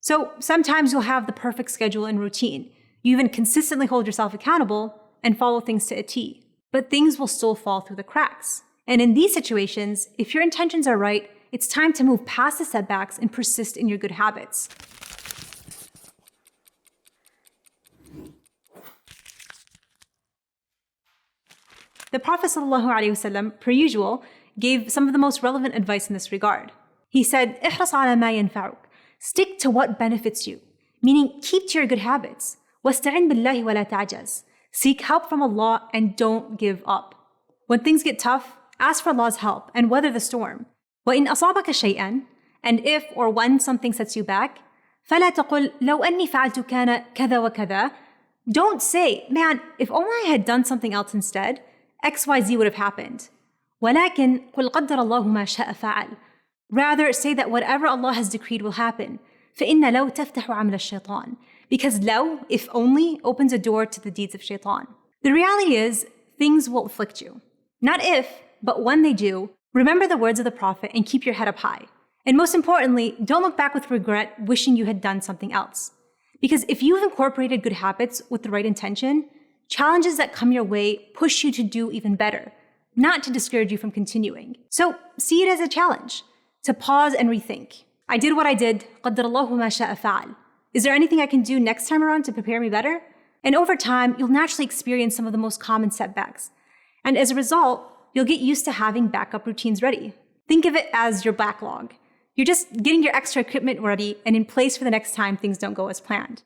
So sometimes you'll have the perfect schedule and routine. You even consistently hold yourself accountable and follow things to a T. But things will still fall through the cracks. And in these situations, if your intentions are right, it's time to move past the setbacks and persist in your good habits. The Prophet ﷺ, per usual, gave some of the most relevant advice in this regard. He said, "احرص على ما ينفعك." Stick to what benefits you, meaning keep to your good habits. وَاسْتَعِنْ بِاللَّهِ وَلَا تَعْجَزْ. Seek help from Allah and don't give up. When things get tough, ask for Allah's help and weather the storm. وَإِنْ أَصَابَكَ شَيْئًا. And if or when something sets you back, فَلَا تَقُلْ لَوْ أَنِّي فَعَلْتُ كَانَ كَذَا وَكَذَا. Don't say, man, if only I had done something else instead, XYZ would have happened. وَلَكِنْ قُلْ قَدَّرَ اللَّهُ مَا شَاءَ فَعَلْ. Rather, say that whatever Allah has decreed will happen. فَإِنَّ لَوْ تَفْتَحُ عَمْلَ الشَّيْطَانِ. Because لَوْ, if only, opens a door to the deeds of shaitan. The reality is, things will afflict you. Not if, but when they do, remember the words of the Prophet and keep your head up high. And most importantly, don't look back with regret wishing you had done something else. Because if you've incorporated good habits with the right intention, challenges that come your way push you to do even better, not to discourage you from continuing. So see it as a challenge, to pause and rethink. I did what I did, قَدَّرَ اللَّهُ مَا شَاءَ فَعَلْ. Is there anything I can do next time around to prepare me better? And over time, you'll naturally experience some of the most common setbacks. And as a result, you'll get used to having backup routines ready. Think of it as your backlog. You're just getting your extra equipment ready and in place for the next time things don't go as planned.